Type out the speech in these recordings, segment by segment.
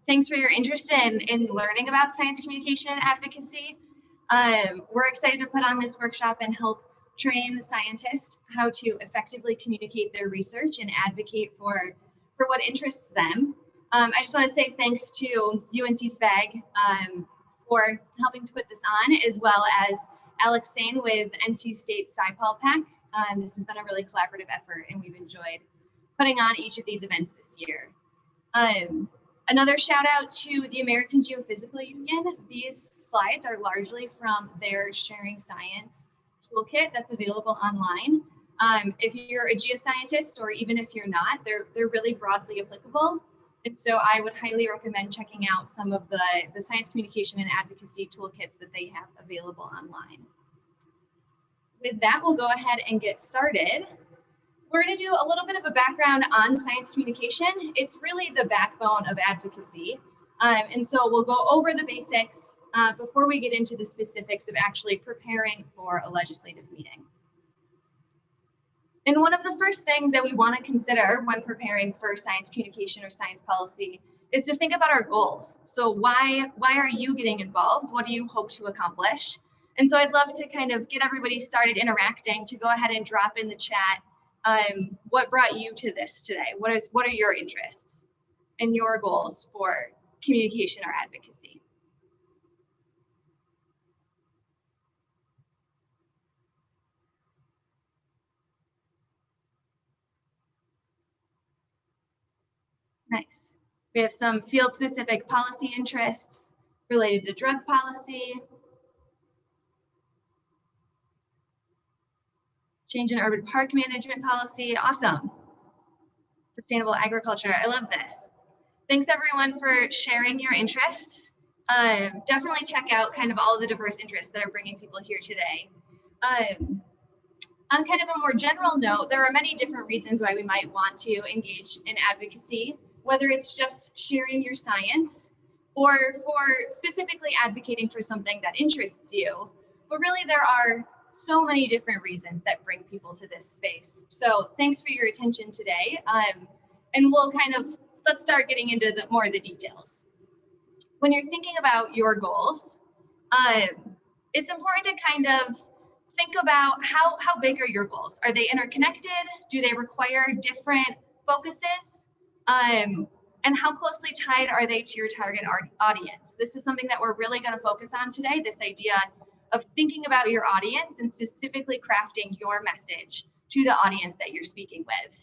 Thanks for your interest in learning about science communication and advocacy. We're excited to put on this workshop and help train the scientists how to effectively communicate their research and advocate for what interests them. I just want to say thanks to UNC-SPAG for helping to put this on, as well as Alex Sane with NC State SciPol PAC. This has been a really collaborative effort, and we've enjoyed putting on each of these events this year. Another shout out to the American Geophysical Union. These slides are largely from their Sharing Science toolkit that's available online. If you're a geoscientist, or even if you're not, they're really broadly applicable. And so I would highly recommend checking out some of the science communication and advocacy toolkits that they have available online. With that, we'll go ahead and get started. We're going to do a little bit of a background on science communication. It's really the backbone of advocacy. And so we'll go over the basics before we get into the specifics of actually preparing for a legislative meeting. And one of the first things that we want to consider when preparing for science communication or science policy is to think about our goals. So why are you getting involved? What do you hope to accomplish? And so I'd love to kind of get everybody started interacting, to go ahead and drop in the chat what brought you to this today? What are your interests and your goals for communication or advocacy? Nice. We have some field-specific policy interests related to drug policy, change in urban park management policy. Awesome. Sustainable agriculture. I love this. Thanks everyone for sharing your interests. Definitely check out kind of all the diverse interests that are bringing people here today. On kind of a more general note, there are many different reasons why we might want to engage in advocacy, whether it's just sharing your science or for specifically advocating for something that interests you. But really there are so many different reasons that bring people to this space. So thanks for your attention today. And we'll let's start getting into more of the details. When you're thinking about your goals, it's important to kind of think about how big are your goals? Are they interconnected? Do they require different focuses? And how closely tied are they to your target audience? This is something that we're really going to focus on today, this idea of thinking about your audience and specifically crafting your message to the audience that you're speaking with.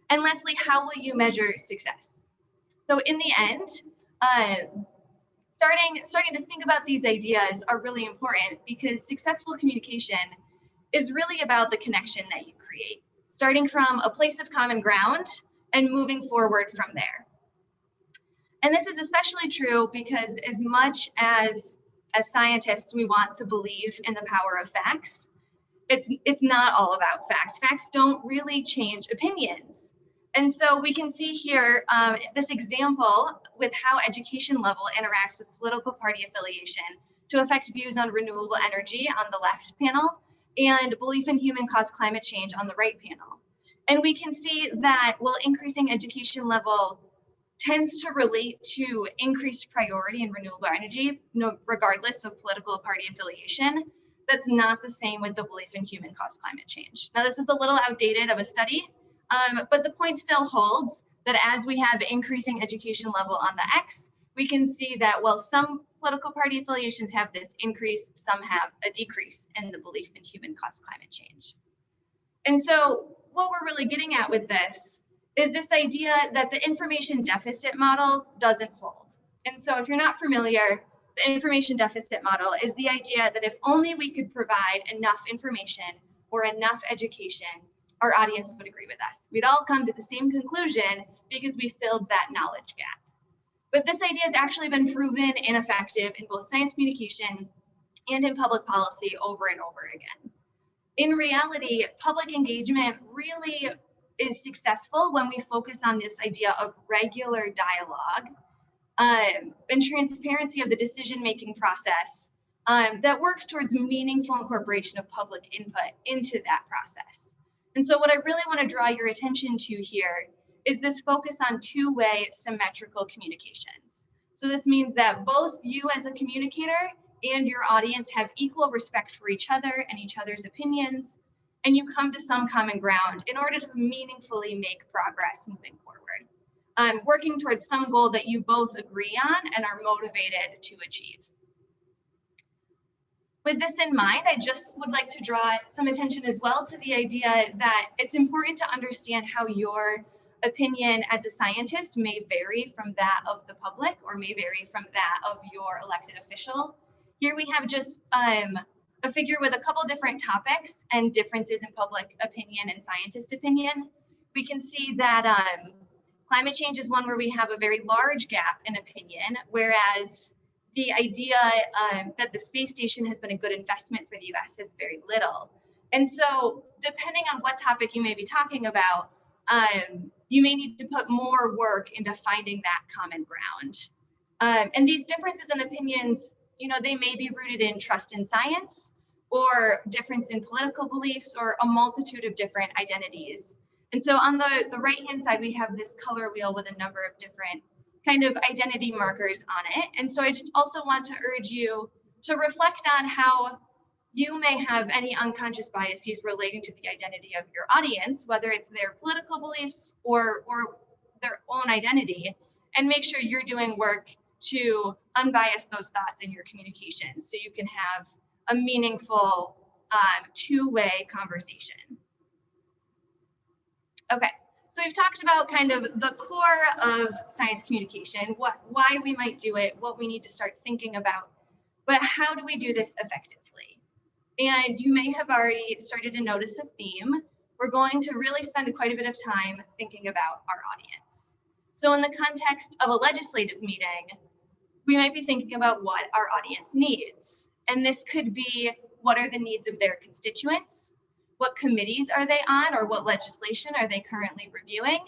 And lastly, how will you measure success? So in the end, starting to think about these ideas are really important, because successful communication is really about the connection that you create, starting from a place of common ground and moving forward from there. And this is especially true because as much as scientists, we want to believe in the power of facts, it's not all about facts. Facts don't really change opinions. And so we can see here this example with how education level interacts with political party affiliation to affect views on renewable energy on the left panel and belief in human-caused climate change on the right panel. And we can see that while increasing education level tends to relate to increased priority in renewable energy, regardless of political party affiliation, that's not the same with the belief in human-caused climate change. Now, this is a little outdated of a study, but the point still holds that as we have increasing education level on the X, we can see that while some political party affiliations have this increase, some have a decrease in the belief in human-caused climate change. And so what we're really getting at with this is this idea that the information deficit model doesn't hold. And so if you're not familiar, the information deficit model is the idea that if only we could provide enough information or enough education, our audience would agree with us. We'd all come to the same conclusion because we filled that knowledge gap. But this idea has actually been proven ineffective in both science communication and in public policy over and over again. In reality, public engagement really is successful when we focus on this idea of regular dialogue and transparency of the decision-making process that works towards meaningful incorporation of public input into that process. And so what I really want to draw your attention to here is this focus on two-way symmetrical communications. So this means that both you as a communicator and your audience have equal respect for each other and each other's opinions, and you come to some common ground in order to meaningfully make progress moving forward, working towards some goal that you both agree on and are motivated to achieve. With this in mind, I just would like to draw some attention as well to the idea that it's important to understand how your opinion as a scientist may vary from that of the public or may vary from that of your elected official. Here we have just a figure with a couple different topics and differences in public opinion and scientist opinion. We can see that climate change is one where we have a very large gap in opinion, whereas the idea that the space station has been a good investment for the US is very little. And so depending on what topic you may be talking about, you may need to put more work into finding that common ground. And these differences in opinions, you know, they may be rooted in trust in science or difference in political beliefs or a multitude of different identities. And so on the right-hand side, we have this color wheel with a number of different kind of identity markers on it. And so I just also want to urge you to reflect on how you may have any unconscious biases relating to the identity of your audience, whether it's their political beliefs or their own identity, and make sure you're doing work to unbias those thoughts in your communications so you can have a meaningful two-way conversation. Okay, so we've talked about kind of the core of science communication, why we might do it, what we need to start thinking about, but how do we do this effectively? And you may have already started to notice a theme. We're going to really spend quite a bit of time thinking about our audience. So in the context of a legislative meeting, we might be thinking about what our audience needs. And this could be, what are the needs of their constituents? What committees are they on, or what legislation are they currently reviewing?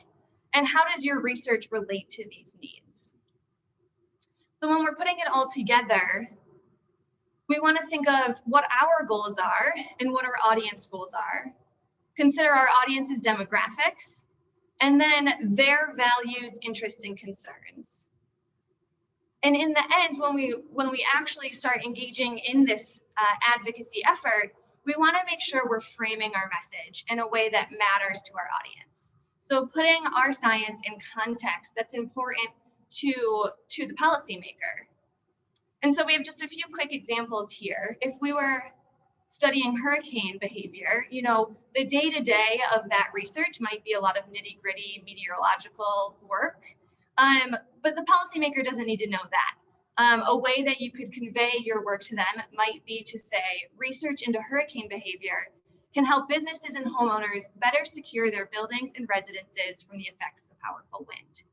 And how does your research relate to these needs? So when we're putting it all together, we want to think of what our goals are and what our audience goals are. Consider our audience's demographics, and then their values, interests, and concerns. And in the end, when we actually start engaging in this advocacy effort, we want to make sure we're framing our message in a way that matters to our audience. So putting our science in context that's important to the policymaker. And so we have just a few quick examples here. If we were studying hurricane behavior, you know, the day-to-day of that research might be a lot of nitty-gritty meteorological work, but the policymaker doesn't need to know that. A way that you could convey your work to them might be to say, research into hurricane behavior can help businesses and homeowners better secure their buildings and residences from the effects of powerful wind.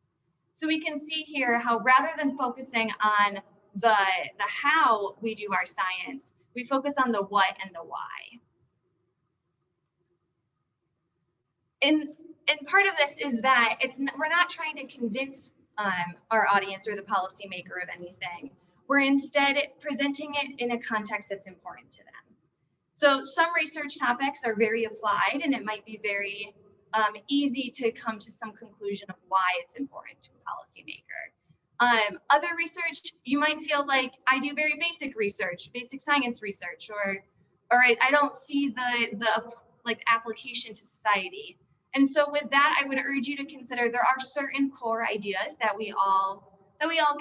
So we can see here how rather than focusing on the how we do our science, we focus on the what and the why. And part of this is that we're not trying to convince our audience or the policymaker of anything. We're instead presenting it in a context that's important to them. So some research topics are very applied, and it might be very easy to come to some conclusion of why it's important to a policymaker. Other research, you might feel like I do very basic research, basic science research, or I don't see the like application to society. And so with that, I would urge you to consider there are certain core ideas that we all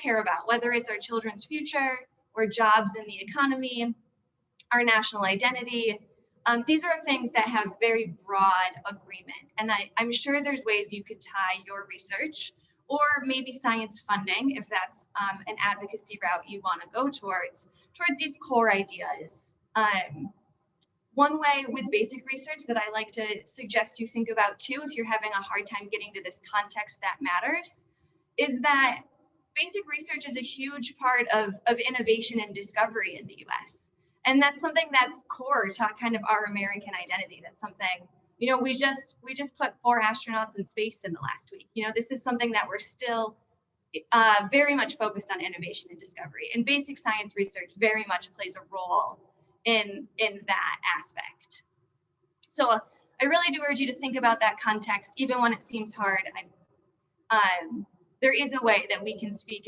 care about, whether it's our children's future or jobs in the economy, our national identity. These are things that have very broad agreement. And I'm sure there's ways you could tie your research or maybe science funding, if that's an advocacy route you want to go towards these core ideas. One way with basic research that I like to suggest you think about too, if you're having a hard time getting to this context that matters, is that basic research is a huge part of innovation and discovery in the US. And that's something that's core to kind of our American identity. That's something, you know, we just put 4 astronauts in space in the last week. You know, this is something that we're still very much focused on innovation and discovery. And basic science research very much plays a role in that aspect. So I really do urge you to think about that context, even when it seems hard. there is a way that we can speak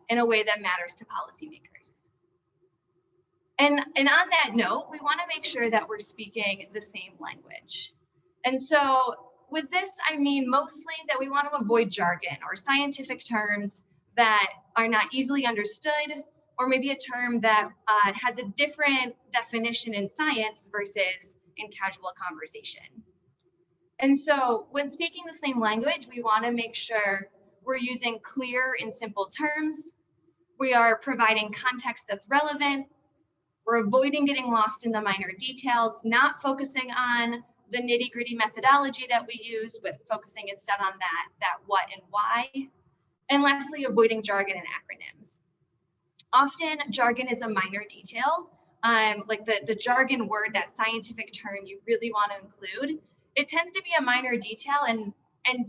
in a way that matters to policymakers. And on that note, we want to make sure that we're speaking the same language. And so with this, I mean mostly that we want to avoid jargon or scientific terms that are not easily understood, or maybe a term that has a different definition in science versus in casual conversation. And so when speaking the same language, we want to make sure we're using clear and simple terms. We are providing context that's relevant. We're avoiding getting lost in the minor details, not focusing on the nitty-gritty methodology that we use, but focusing instead on that what and why. And lastly, avoiding jargon and acronyms. Often jargon is a minor detail, like the jargon word, that scientific term you really want to include. It tends to be a minor detail, and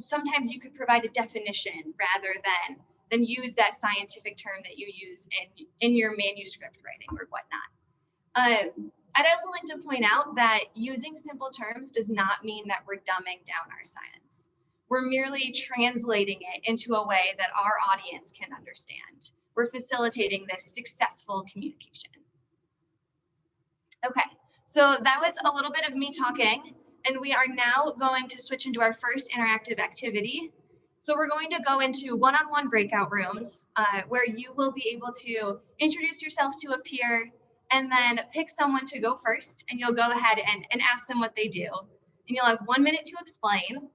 sometimes you could provide a definition rather than use that scientific term that you use in your manuscript writing or whatnot. I'd also like to point out that using simple terms does not mean that we're dumbing down our science. We're merely translating it into a way that our audience can understand. We're facilitating this successful communication. Okay, so that was a little bit of me talking, and we are now going to switch into our first interactive activity. So we're going to go into one-on-one breakout rooms where you will be able to introduce yourself to a peer and then pick someone to go first, and you'll go ahead and ask them what they do. And you'll have 1 minute to explain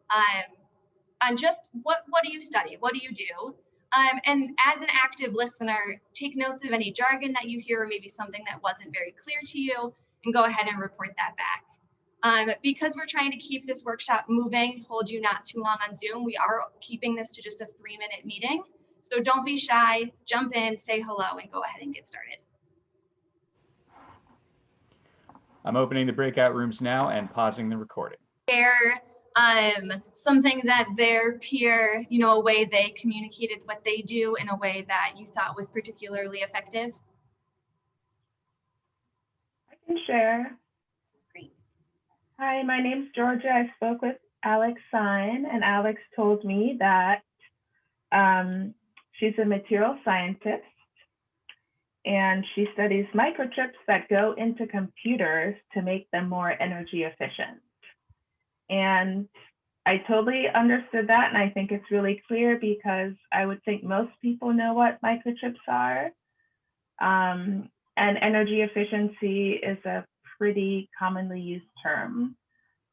on just what do you study, what do you do? And as an active listener, take notes of any jargon that you hear or maybe something that wasn't very clear to you, and go ahead and report that back. Because we're trying to keep this workshop moving, hold you not too long on Zoom, we are keeping this to just a 3-minute meeting. So don't be shy, jump in, say hello, and go ahead and get started. I'm opening the breakout rooms now and pausing the recording. Share something that their peer, a way they communicated what they do in a way that you thought was particularly effective. I can share. Great. Hi, my name's Georgia. I spoke with Alex Sine, and Alex told me that she's a material scientist, and she studies microchips that go into computers to make them more energy efficient. And I totally understood that, and I think it's really clear because I would think most people know what microchips are. And energy efficiency is a pretty commonly used term.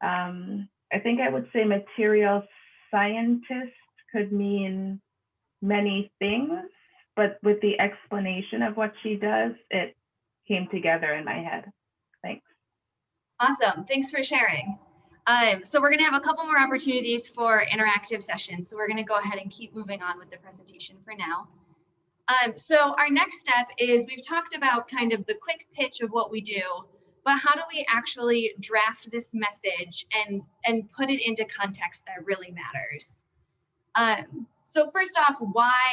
I think I would say material scientist could mean many things, but with the explanation of what she does, it came together in my head. Thanks. Awesome, thanks for sharing. So we're gonna have a couple more opportunities for interactive sessions. So we're gonna go ahead and keep moving on with the presentation for now. So our next step is, we've talked about kind of the quick pitch of what we do, but how do we actually draft this message and put it into context that really matters? So first off, why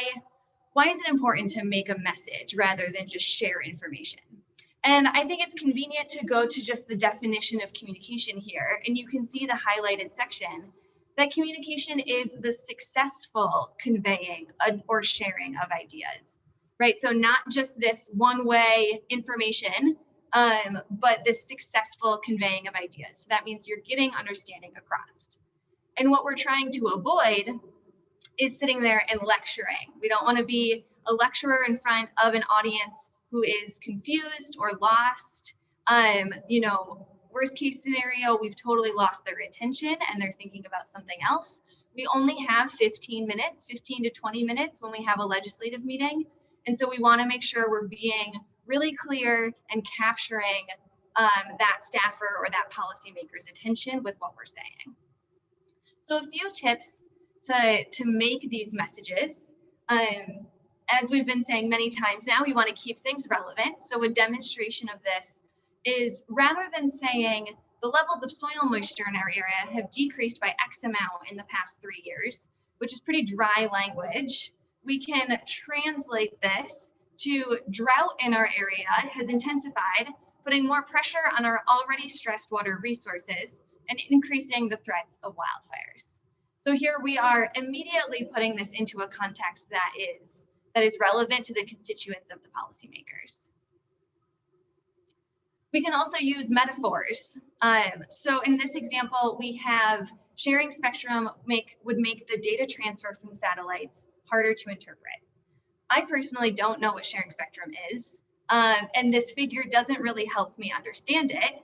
is it important to make a message rather than just share information? And I think it's convenient to go to just the definition of communication here, and you can see the highlighted section that communication is the successful conveying or sharing of ideas, right? So not just this one-way information, but this successful conveying of ideas. So that means you're getting understanding across. And what we're trying to avoid is sitting there and lecturing. We don't want to be a lecturer in front of an audience who is confused or lost. Worst case scenario, we've totally lost their attention and they're thinking about something else. We only have 15 to 20 minutes when we have a legislative meeting. And so we want to make sure we're being really clear and capturing that staffer or that policymaker's attention with what we're saying. So a few tips to make these messages. As we've been saying many times now, we want to keep things relevant. So a demonstration of this is, rather than saying the levels of soil moisture in our area have decreased by X amount in the past 3 years, which is pretty dry language, we can translate this to drought in our area has intensified, putting more pressure on our already stressed water resources and increasing the threats of wildfires. So here we are immediately putting this into a context that is relevant to the constituents of the policymakers. We can also use metaphors. So in this example, we have sharing spectrum would make the data transfer from satellites harder to interpret. I personally don't know what sharing spectrum is, and this figure doesn't really help me understand it.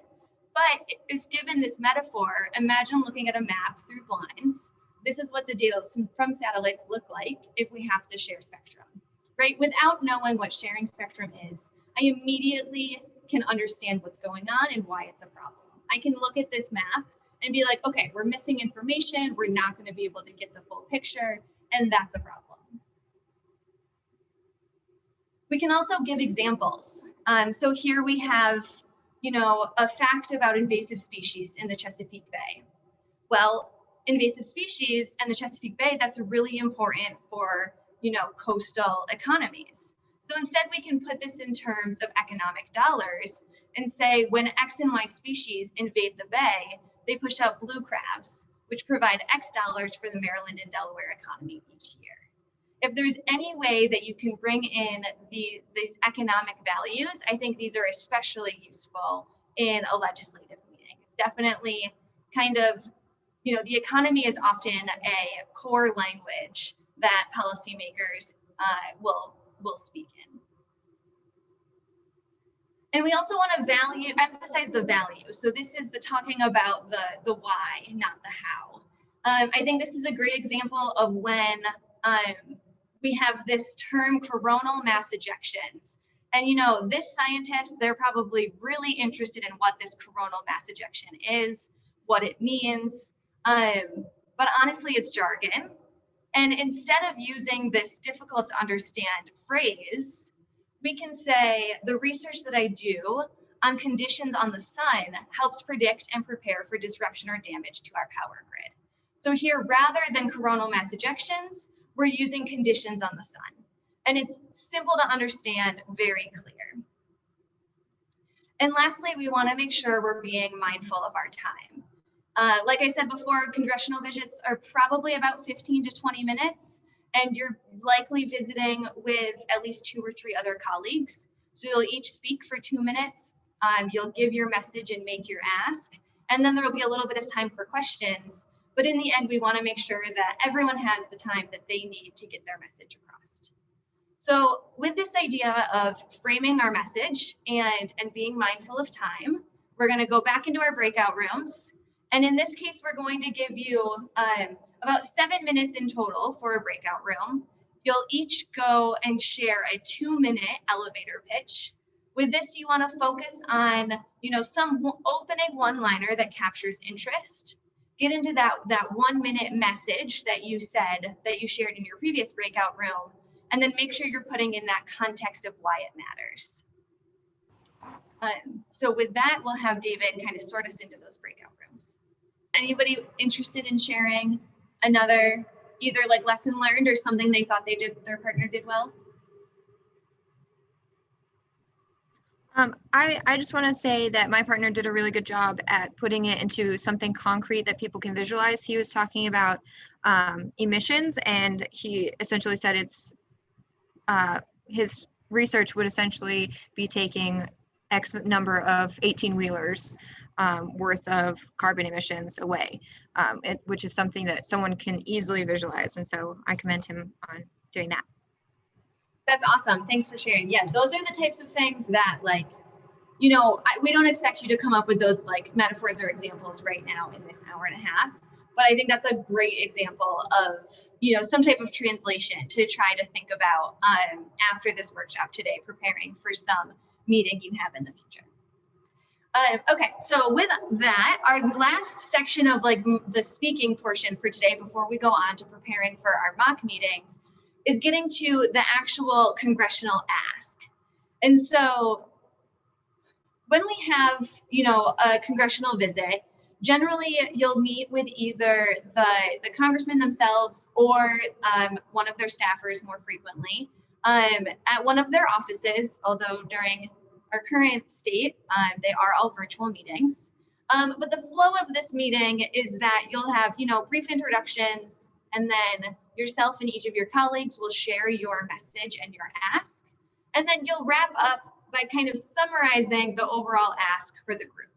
But if given this metaphor, imagine looking at a map through blinds. This is what the data from satellites look like if we have to share spectrum, right? Without knowing what sharing spectrum is, I immediately can understand what's going on and why it's a problem. I can look at this map and be like, okay, we're missing information. We're not going to be able to get the full picture, and that's a problem. We can also give examples. So here we have, a fact about invasive species in the Chesapeake Bay. Well, invasive species and the Chesapeake Bay, that's really important for, coastal economies. So instead we can put this in terms of economic dollars and say when X and Y species invade the bay, they push out blue crabs, which provide X dollars for the Maryland and Delaware economy each year. If there's any way that you can bring in these economic values, I think these are especially useful in a legislative meeting. It's definitely kind of, the economy is often a core language that policymakers will speak in. And we also want to emphasize the value. So this is the talking about the why, not the how. I think this is a great example of when we have this term coronal mass ejections. And this scientist, they're probably really interested in what this coronal mass ejection is, what it means. But honestly, it's jargon. And instead of using this difficult to understand phrase, we can say the research that I do on conditions on the sun helps predict and prepare for disruption or damage to our power grid. So here, rather than coronal mass ejections, we're using conditions on the sun. And it's simple to understand, very clear. And lastly, we want to make sure we're being mindful of our time. Like I said before, congressional visits are probably about 15 to 20 minutes, and you're likely visiting with at least 2 or 3 other colleagues. So you'll each speak for 2 minutes. You'll give your message and make your ask, and then there will be a little bit of time for questions. But in the end, we want to make sure that everyone has the time that they need to get their message across. So with this idea of framing our message and being mindful of time, we're going to go back into our breakout rooms. And in this case, we're going to give you about 7 minutes in total for a breakout room. You'll each go and share a 2-minute elevator pitch. With this, you want to focus on, some opening one-liner that captures interest. Get into that 1-minute message that you shared in your previous breakout room, and then make sure you're putting in that context of why it matters. So with that, we'll have David kind of sort us into those breakout rooms. Anybody interested in sharing another, either like lesson learned or something they thought their partner did well? I just want to say that my partner did a really good job at putting it into something concrete that people can visualize. He was talking about emissions, and he essentially said his research would essentially be taking X number of 18-wheelers worth of carbon emissions away, which is something that someone can easily visualize. And so I commend him on doing that. That's awesome. Thanks for sharing. Yeah, those are the types of things that we don't expect you to come up with those metaphors or examples right now in this hour and a half. But I think that's a great example of, some type of translation to try to think about after this workshop today, preparing for some meeting you have in the future. Okay, so with that, our last section of the speaking portion for today before we go on to preparing for our mock meetings is getting to the actual congressional ask. And so when we have, a congressional visit, generally you'll meet with either the congressmen themselves or one of their staffers more frequently at one of their offices, although during our current state, they are all virtual meetings. But the flow of this meeting is that you'll have, brief introductions, and then yourself and each of your colleagues will share your message and your ask. And then you'll wrap up by kind of summarizing the overall ask for the group.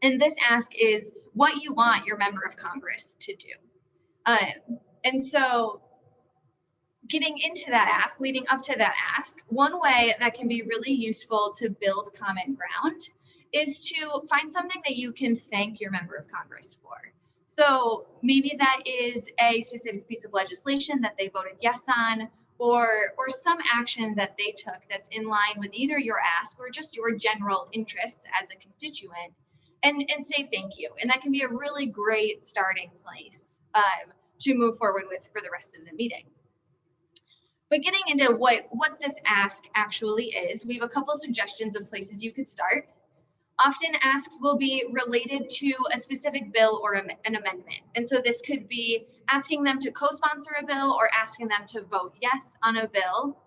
And this ask is what you want your member of Congress to do. And so getting into that ask, leading up to that ask, one way that can be really useful to build common ground is to find something that you can thank your member of Congress for. So maybe that is a specific piece of legislation that they voted yes on, or some action that they took that's in line with either your ask or just your general interests as a constituent, and say thank you. And that can be a really great starting place to move forward with for the rest of the meeting. But getting into what this ask actually is, we have a couple suggestions of places you could start. Often asks will be related to a specific bill or an amendment. And so this could be asking them to co-sponsor a bill or asking them to vote yes on a bill.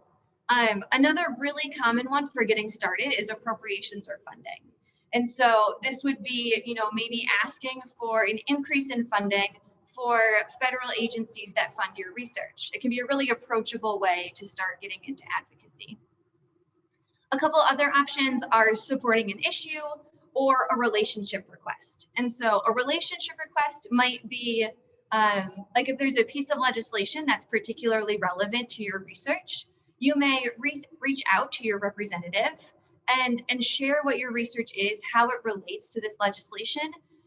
Another really common one for getting started is appropriations or funding. And so this would be, maybe asking for an increase in funding for federal agencies that fund your research. It can be a really approachable way to start getting into advocacy. A couple other options are supporting an issue or a relationship request. And so a relationship request might be like if there's a piece of legislation that's particularly relevant to your research, you may reach out to your representative and share what your research is, how it relates to this legislation,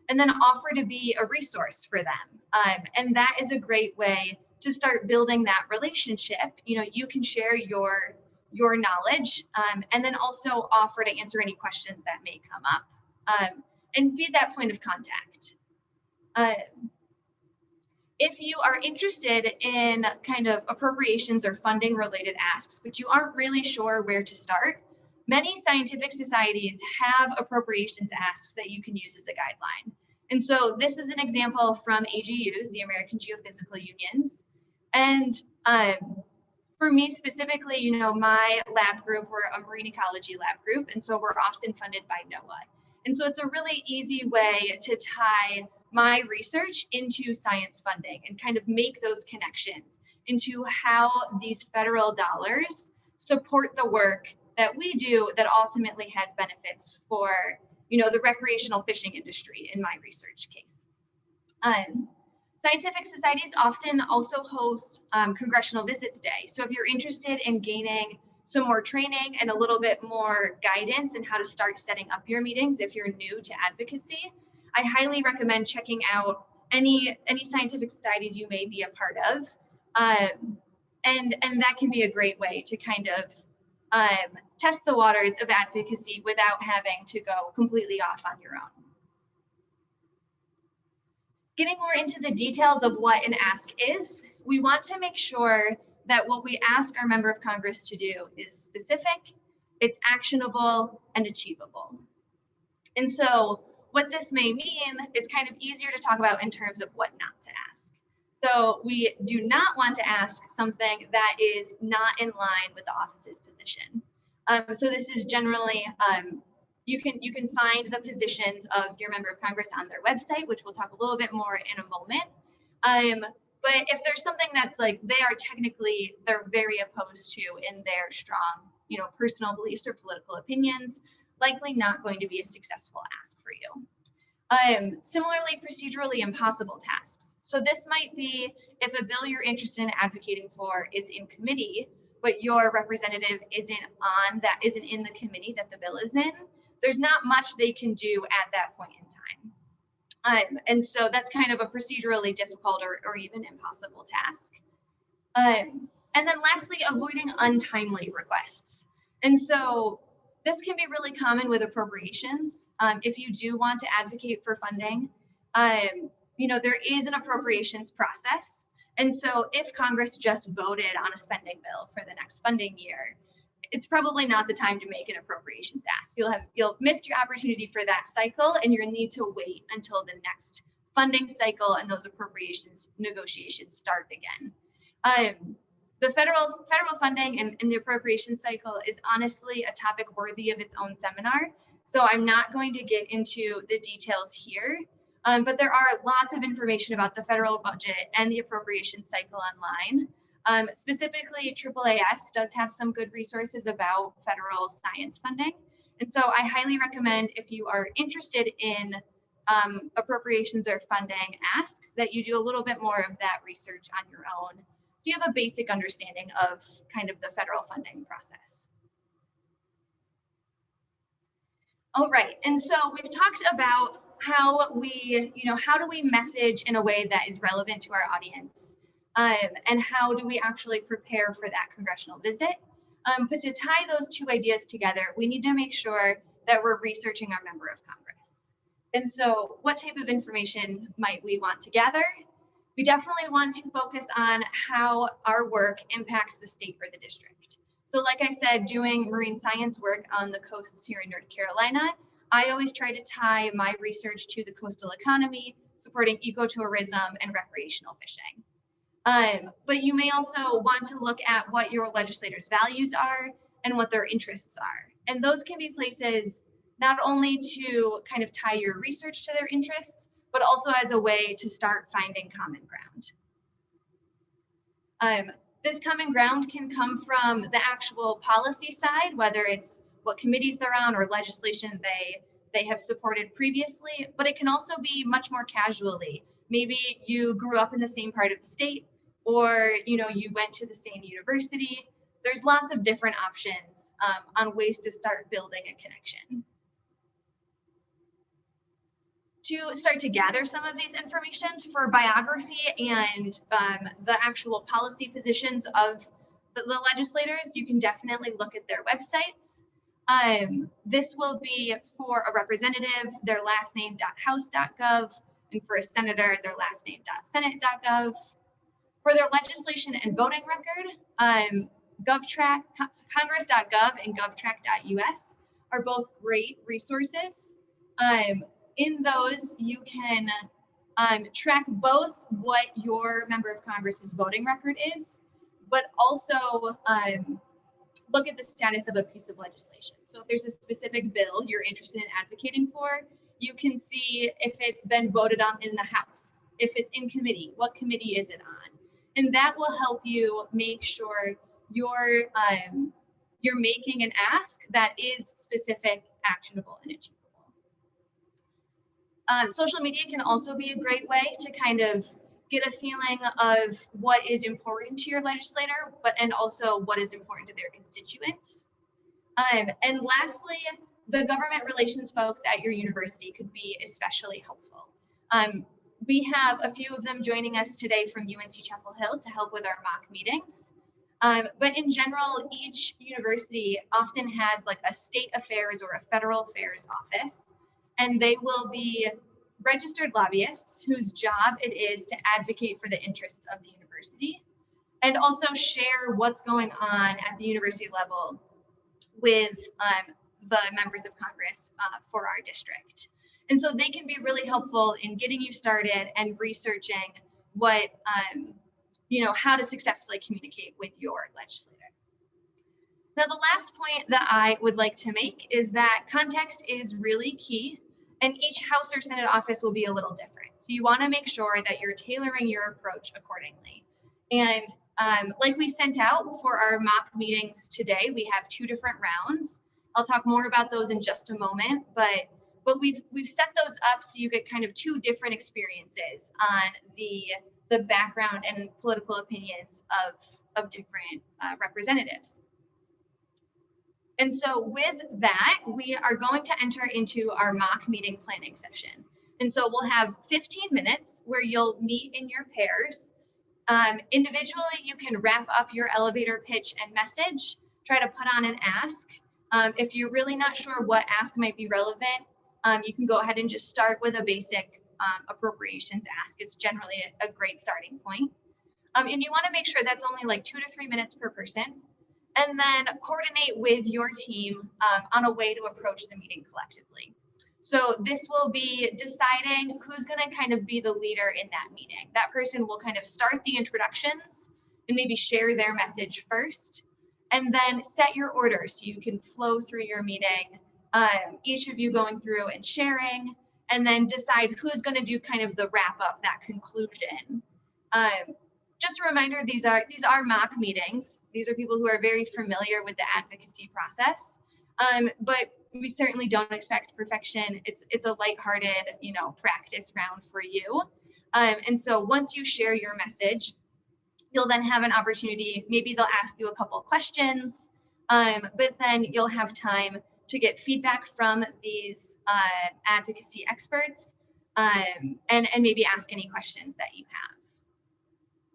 and then offer to be a resource for them. And that is a great way to start building that relationship. You can share your knowledge and then also offer to answer any questions that may come up and be that point of contact. If you are interested in kind of appropriations or funding related asks, but you aren't really sure where to start, many scientific societies have appropriations asks that you can use as a guideline. And so this is an example from AGUs, the American Geophysical Unions. And for me specifically, my lab group, we're a marine ecology lab group, and so we're often funded by NOAA. And so it's a really easy way to tie my research into science funding and kind of make those connections into how these federal dollars support the work that we do that ultimately has benefits for, the recreational fishing industry in my research case. Scientific societies often also host Congressional Visits Day. So if you're interested in gaining some more training and a little bit more guidance in how to start setting up your meetings if you're new to advocacy, I highly recommend checking out any scientific societies you may be a part of. And that can be a great way to kind of test the waters of advocacy without having to go completely off on your own. Getting more into the details of what an ask is, we want to make sure that what we ask our member of Congress to do is specific, it's actionable, and achievable. And so what this may mean is kind of easier to talk about in terms of what not to ask. So we do not want to ask something that is not in line with the office's position. So this is generally, you can find the positions of your member of Congress on their website, which we'll talk a little bit more in a moment. But if there's something that's like they're very opposed to in their strong, personal beliefs or political opinions, likely not going to be a successful ask for you. Similarly, procedurally impossible tasks. So this might be if a bill you're interested in advocating for is in committee, but your representative isn't in the committee that the bill is in, there's not much they can do at that point in time. And so that's kind of a procedurally difficult or even impossible task. And then lastly, avoiding untimely requests. And so this can be really common with appropriations. If you do want to advocate for funding, there is an appropriations process. And so if Congress just voted on a spending bill for the next funding year, it's probably not the time to make an appropriations ask. You'll miss your opportunity for that cycle, and you'll need to wait until the next funding cycle and those appropriations negotiations start again. The federal funding and the appropriation cycle is honestly a topic worthy of its own seminar. So I'm not going to get into the details here, but there are lots of information about the federal budget and the appropriation cycle online. Specifically, AAAS does have some good resources about federal science funding. And so I highly recommend, if you are interested in appropriations or funding asks, that you do a little bit more of that research on your own, so you have a basic understanding of kind of the federal funding process. All right, and so we've talked about how we, how do we message in a way that is relevant to our audience, and how do we actually prepare for that congressional visit. But to tie those two ideas together, we need to make sure that we're researching our member of Congress. And so what type of information might we want to gather? We definitely want to focus on how our work impacts the state or the district. So like I said, doing marine science work on the coasts here in North Carolina, I always try to tie my research to the coastal economy, supporting ecotourism and recreational fishing. But you may also want to look at what your legislators' values are and what their interests are. And those can be places not only to kind of tie your research to their interests, but also as a way to start finding common ground. This common ground can come from the actual policy side, whether it's what committees they're on or legislation they have supported previously, but it can also be much more casually. Maybe you grew up in the same part of the state, or you went to the same university. There's lots of different options on ways to start building a connection. To start to gather some of these informations for biography and the actual policy positions of the legislators, you can definitely look at their websites. This will be for a representative, their last name.house.gov, and for a senator, their last name.senate.gov. For their legislation and voting record, GovTrack, Congress.gov and GovTrack.us are both great resources. In those, you can track both what your member of Congress's voting record is, but also look at the status of a piece of legislation. So if there's a specific bill you're interested in advocating for, you can see if it's been voted on in the House, if it's in committee, what committee is it on? And that will help you make sure you're making an ask that is specific, actionable, and achievable. Social media can also be a great way to kind of get a feeling of what is important to your legislator, and also what is important to their constituents. And lastly, the government relations folks at your university could be especially helpful. We have a few of them joining us today from UNC-Chapel Hill to help with our mock meetings. But in general, each university often has like a state affairs or a federal affairs office, and they will be registered lobbyists whose job it is to advocate for the interests of the university and also share what's going on at the university level with the members of Congress for our district. And so they can be really helpful in getting you started and researching what, how to successfully communicate with your legislator. Now, the last point that I would like to make is that context is really key, and each House or Senate office will be a little different. So you want to make sure that you're tailoring your approach accordingly. And like we sent out for our mock meetings today, we have 2 different rounds. I'll talk more about those in just a moment, but we've set those up so you get kind of 2 different experiences on the background and political opinions of different representatives. And so with that, we are going to enter into our mock meeting planning session. And so we'll have 15 minutes where you'll meet in your pairs. Individually, you can wrap up your elevator pitch and message, try to put on an ask. If you're really not sure what ask might be relevant, you can go ahead and just start with a basic appropriations ask. It's generally a great starting point. And you want to make sure that's only like 2 to 3 minutes per person. And then coordinate with your team on a way to approach the meeting collectively. So this will be deciding who's going to kind of be the leader in that meeting. That person will kind of start the introductions and maybe share their message first, and then set your order so you can flow through your meeting each of you going through and sharing, and then decide who's going to do kind of the wrap up, that conclusion. Just a reminder, these are mock meetings. These are people who are very familiar with the advocacy process, but we certainly don't expect perfection. It's a lighthearted, practice round for you. And so once you share your message, you'll then have an opportunity. Maybe they'll ask you a couple of questions, but then you'll have time to get feedback from these advocacy experts, and maybe ask any questions that you have.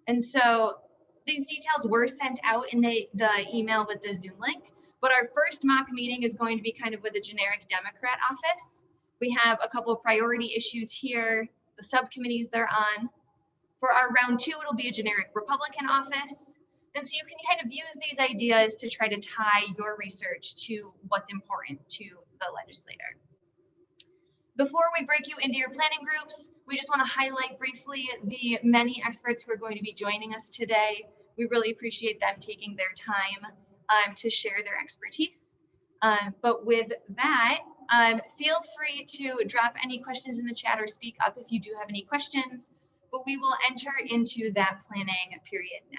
And so these details were sent out in the email with the Zoom link, but our first mock meeting is going to be kind of with the generic Democrat office. We have a couple of priority issues here, the subcommittees they're on. For our round 2, it'll be a generic Republican office. And so you can kind of use these ideas to try to tie your research to what's important to the legislator. Before we break you into your planning groups, we just want to highlight briefly the many experts who are going to be joining us today. We really appreciate them taking their time to share their expertise. But with that, feel free to drop any questions in the chat or speak up if you do have any questions, but we will enter into that planning period now.